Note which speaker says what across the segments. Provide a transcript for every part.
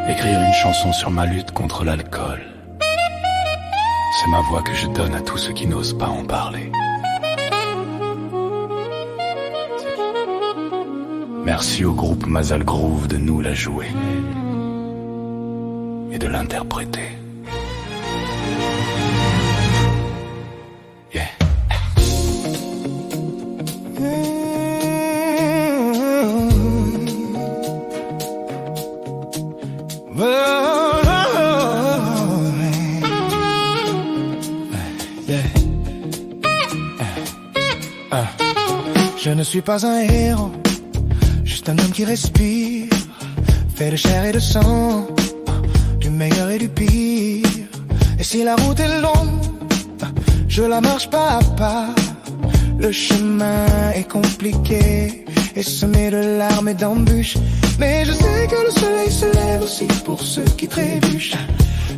Speaker 1: Écrire une chanson sur ma lutte contre l'alcool. C'est ma voix que je donne à tous ceux qui n'osent pas en parler. Merci au groupe Mazal Groove de nous la jouer et de l'interpréter. Yeah.
Speaker 2: Je ne suis pas un héros, juste un homme qui respire, fait de chair et de sang, du meilleur et du pire. Et si la route est longue, je la marche pas à pas. Le chemin est compliqué et semé de larmes et d'embûches, mais je sais que le soleil se lève aussi pour ceux qui trébuchent.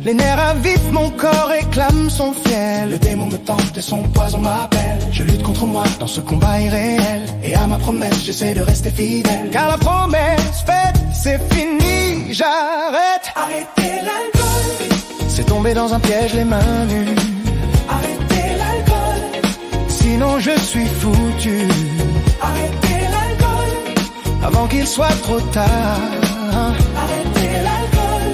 Speaker 2: Les nerfs avivent, mon corps réclame son fiel. Le démon me tente et son poison m'appelle. Je lutte contre moi dans ce combat irréel, et à ma promesse j'essaie de rester fidèle. Car la promesse faite, c'est fini, j'arrête.
Speaker 3: Arrêtez l'alcool.
Speaker 2: C'est tomber dans un piège les mains nues.
Speaker 3: Arrêtez l'alcool.
Speaker 2: Sinon je suis foutu.
Speaker 3: Arrêtez l'alcool.
Speaker 2: Avant qu'il soit trop tard.
Speaker 3: Arrêtez l'alcool.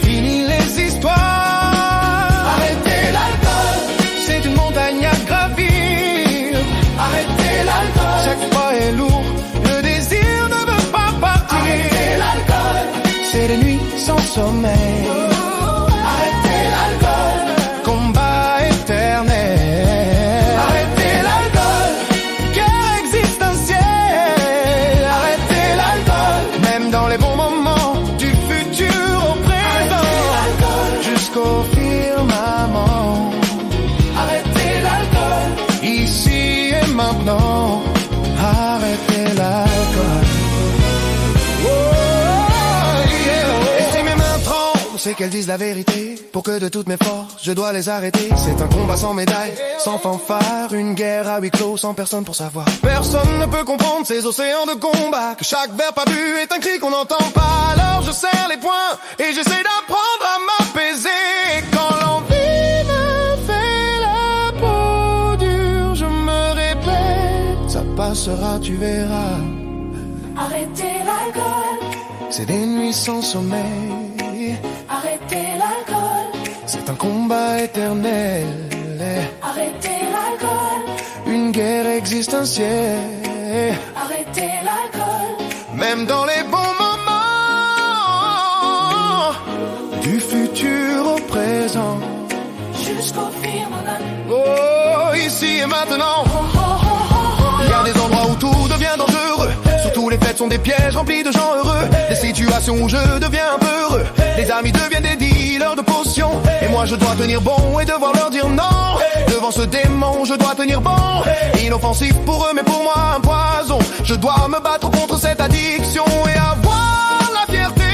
Speaker 2: Fini les histoires.
Speaker 3: Arrêtez l'alcool.
Speaker 2: C'est une montagne à gravir.
Speaker 3: Arrêtez l'alcool.
Speaker 2: Chaque pas est lourd, le désir ne veut pas partir.
Speaker 3: Arrêtez l'alcool.
Speaker 2: C'est des nuits sans sommeil.
Speaker 3: Arrêtez l'alcool.
Speaker 2: Combat éternel.
Speaker 3: Arrêtez l'alcool.
Speaker 2: Guerre existentielle.
Speaker 3: Arrêtez l'alcool.
Speaker 2: Même dans les bons moments, du futur au présent.
Speaker 3: Arrêtez l'alcool.
Speaker 2: Jusqu'au firmament.
Speaker 3: Arrêtez l'alcool.
Speaker 2: Ici et maintenant. Arrêtez l'alcool. Et si mes mains tremblent, c'est qu'elles disent la vérité. Pour que de toutes mes forces, je dois les arrêter. C'est un combat sans médaille, sans fanfare. Une guerre à huis clos, sans personne pour savoir. Personne ne peut comprendre ces océans de combat. Que chaque verre pas bu est un cri qu'on n'entend pas. Alors je serre les poings et j'essaie d'apprendre à m'apaiser. Et quand l'envie me fait la peau dure, je me répète, ça passera, tu verras.
Speaker 3: Arrêtez l'alcool.
Speaker 2: C'est des nuits sans sommeil.
Speaker 3: Arrêtez l'alcool.
Speaker 2: C'est un combat éternel.
Speaker 3: Arrêtez l'alcool.
Speaker 2: Une guerre existentielle.
Speaker 3: Arrêtez l'alcool.
Speaker 2: Même dans les bons moments. Du futur au présent.
Speaker 3: Jusqu'au firmament.
Speaker 2: Oh, ici et maintenant. Il y a des endroits où tout devient dangereux. Surtout les fêtes sont des pièges remplis de gens heureux. Des situations où je deviens un peu heureux. Les amis deviennent des dealers de potions. Et moi je dois tenir bon et devoir leur dire non. Devant ce démon je dois tenir bon. Inoffensif pour eux mais pour moi un poison. Je dois me battre contre cette addiction et avoir la fierté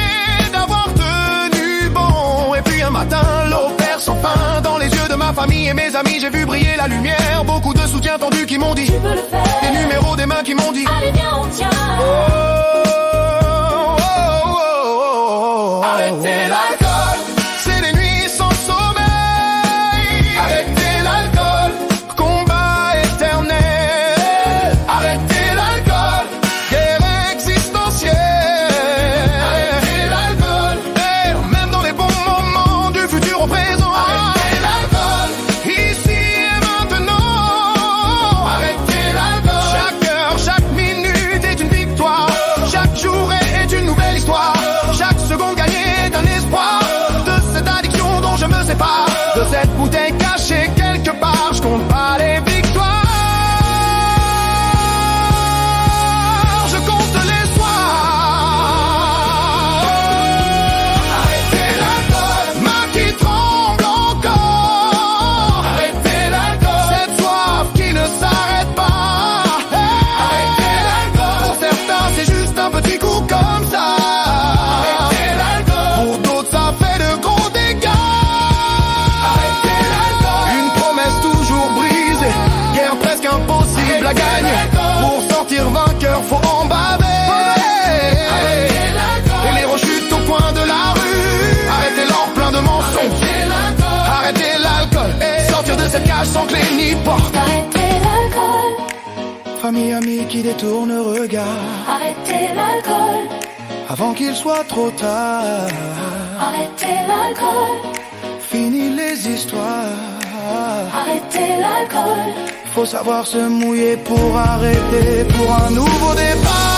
Speaker 2: d'avoir tenu bon. Et puis un matin l'eau perd son fin. Dans les yeux de ma famille et mes amis j'ai vu briller la lumière. Beaucoup de soutien tendu qui m'ont dit
Speaker 3: Tu peux le faire.
Speaker 2: des numéros des mains qui m'ont dit
Speaker 3: Allez viens on tient. Arrêtez l'alcool.
Speaker 2: C'est des nuits sans sommeil.
Speaker 3: Arrêtez l'alcool.
Speaker 2: Combat éternel.
Speaker 3: Arrêtez l'alcool.
Speaker 2: Guerre existentielle.
Speaker 3: Arrêtez l'alcool.
Speaker 2: Et même dans les bons moments du futur au présent.
Speaker 3: Arrêtez l'alcool.
Speaker 2: Ici et maintenant.
Speaker 3: Arrêtez l'alcool.
Speaker 2: Chaque heure, chaque minute est une victoire. Chaque voyage sans clé ni porte.
Speaker 4: Arrêtez l'alcool.
Speaker 2: Famille, amis qui détournent le regard.
Speaker 4: Arrêtez l'alcool.
Speaker 2: Avant qu'il soit trop tard.
Speaker 4: Arrêtez l'alcool.
Speaker 2: Fini les histoires.
Speaker 4: Arrêtez l'alcool.
Speaker 2: Faut savoir se mouiller pour arrêter, pour un nouveau départ.